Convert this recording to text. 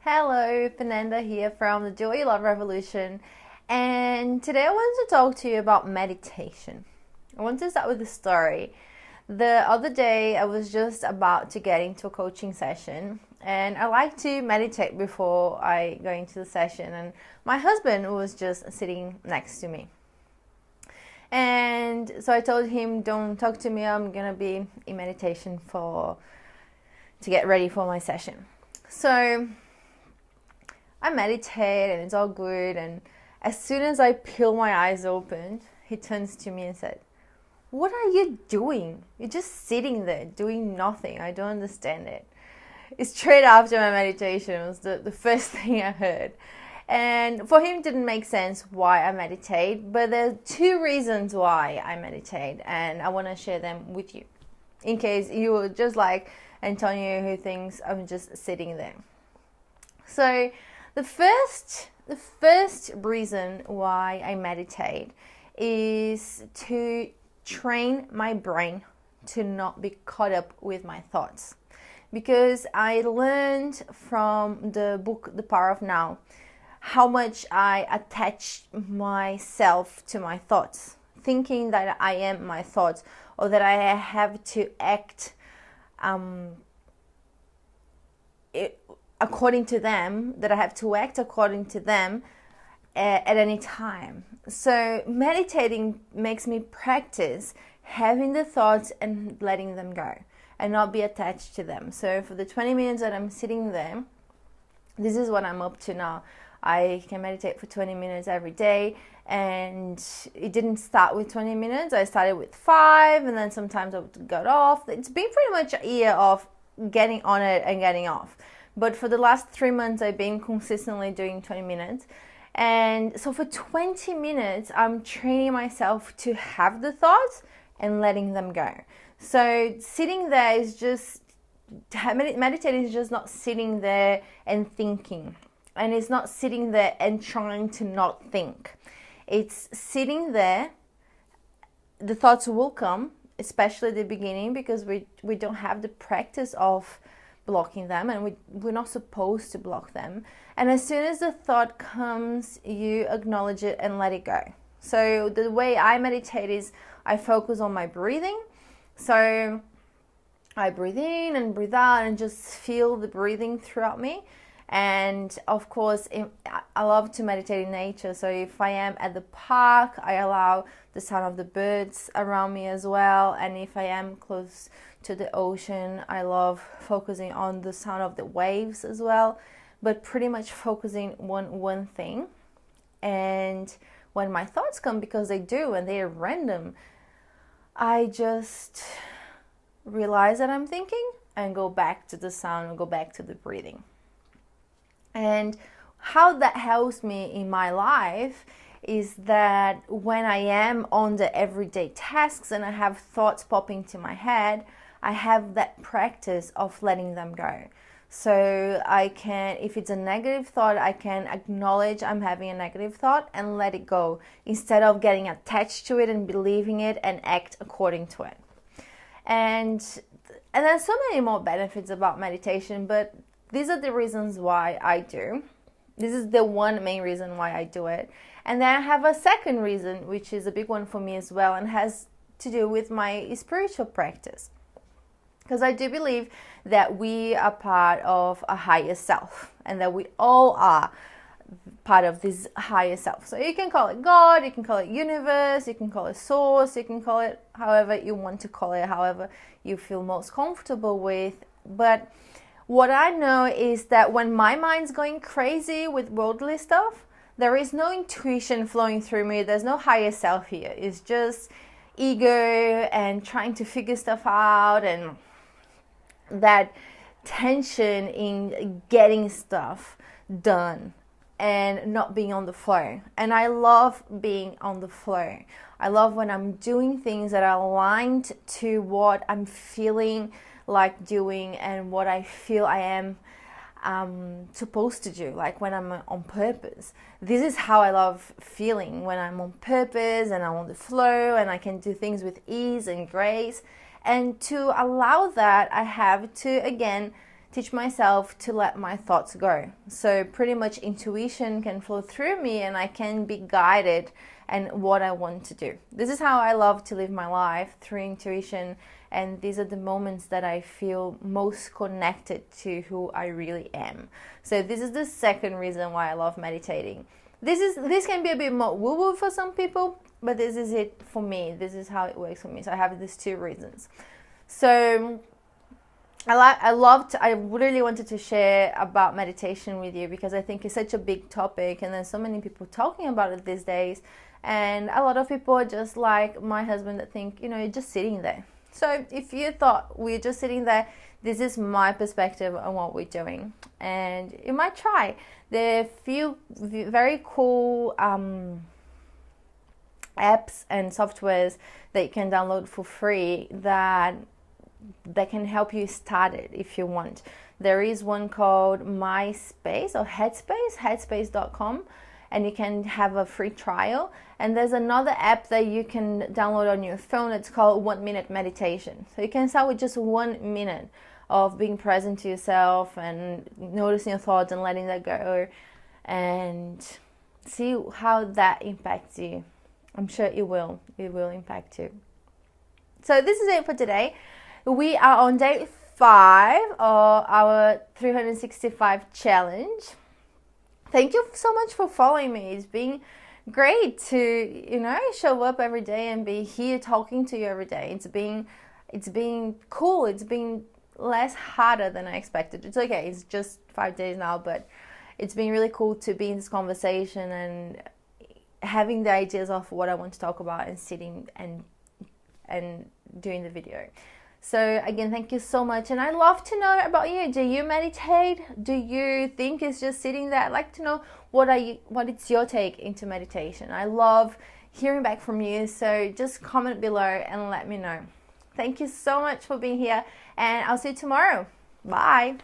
Hello, Fernanda here from the Joy Love Revolution, and today I wanted to talk to you about meditation. I want to start with a story. The other day I was just about to get into a coaching session, and I like to meditate before I go into the session, and my husband was just sitting next to me. And so I told him, don't talk to me, I'm gonna be in meditation to get ready for my session. So I meditate and it's all good, and as soon as I peel my eyes open, he turns to me and said, "What are you doing? You're just sitting there doing nothing. I don't understand it." It's straight after my meditation. It was the first thing I heard. And for him, it didn't make sense why I meditate, but there are two reasons why I meditate, and I want to share them with you in case you were just like Antonio, who thinks I'm just sitting there. So the first reason why I meditate is to train my brain to not be caught up with my thoughts. Because I learned from the book The Power of Now how much I attach myself to my thoughts, thinking that I am my thoughts, or that I have to act according to them, that I have to act according to them at any time. So meditating makes me practice having the thoughts and letting them go and not be attached to them. So for the 20 minutes that I'm sitting there, this is what I'm up to now. I can meditate for 20 minutes every day, and it didn't start with 20 minutes. I started with 5, and then sometimes I would get off. It's been pretty much a year of getting on it and getting off. But for the last 3 months, I've been consistently doing 20 minutes. And so for 20 minutes, I'm training myself to have the thoughts and letting them go. So sitting there is just, meditating is just not sitting there and thinking. And it's not sitting there and trying to not think. It's sitting there. The thoughts will come, especially at the beginning, because we don't have the practice of blocking them, and we're not supposed to block them. And as soon as the thought comes, you acknowledge it and let it go. So the way I meditate is I focus on my breathing. So I breathe in and breathe out and just feel the breathing throughout me. And of course, I love to meditate in nature. So if I am at the park, I allow the sound of the birds around me as well. And if I am close to the ocean, I love focusing on the sound of the waves as well. But pretty much focusing on one thing. And when my thoughts come, because they do and they are random, I just realize that I'm thinking and go back to the sound and go back to the breathing. And how that helps me in my life is that when I am on the everyday tasks and I have thoughts popping to my head, I have that practice of letting them go. So I can, if it's a negative thought, I can acknowledge I'm having a negative thought and let it go, instead of getting attached to it and believing it and act according to it. And there's so many more benefits about meditation, but these are the reasons why I do. This is the one main reason why I do it. And then I have a second reason, which is a big one for me as well, and has to do with my spiritual practice. Because I do believe that we are part of a higher self, and that we all are part of this higher self. So you can call it God, you can call it universe, you can call it source, you can call it however you want to call it, however you feel most comfortable with. But what I know is that when my mind's going crazy with worldly stuff, there is no intuition flowing through me. There's no higher self here. It's just ego and trying to figure stuff out, and that tension in getting stuff done and not being on the flow. And I love being on the flow. I love when I'm doing things that are aligned to what I'm feeling like doing and what I feel I am supposed to do, like when I'm on purpose. This is how I love feeling, when I'm on purpose and I'm on the flow and I can do things with ease and grace. And to allow that, I have to, again, teach myself to let my thoughts go. So pretty much intuition can flow through me and I can be guided and what I want to do. This is how I love to live my life, through intuition, and these are the moments that I feel most connected to who I really am. So this is the second reason why I love meditating. This can be a bit more woo-woo for some people, but this is it for me. This is how it works for me. So I have these two reasons. So I really wanted to share about meditation with you because I think it's such a big topic and there's so many people talking about it these days. And a lot of people are just like my husband that think, you're just sitting there. So if you thought we're just sitting there, this is my perspective on what we're doing. And you might try. There are a few very cool apps and softwares that you can download for free that can help you start it if you want. There is one called MySpace or headspace.com, and you can have a free trial. And there's another app that you can download on your phone. It's called 1 Minute Meditation. So you can start with just 1 minute of being present to yourself and noticing your thoughts and letting that go, and see how that impacts you. I'm sure it will impact you. So this is it for today. We are on day 5 of our 365 challenge. Thank you so much for following me. It's been great to, show up every day and be here talking to you every day. It's been cool. It's been less harder than I expected. It's okay. It's just 5 days now, but it's been really cool to be in this conversation and having the ideas of what I want to talk about and sitting and doing the video. So again, thank you so much. And I'd love to know about you. Do you meditate? Do you think it's just sitting there? I'd like to know what is your take into meditation. I love hearing back from you. So just comment below and let me know. Thank you so much for being here. And I'll see you tomorrow. Bye.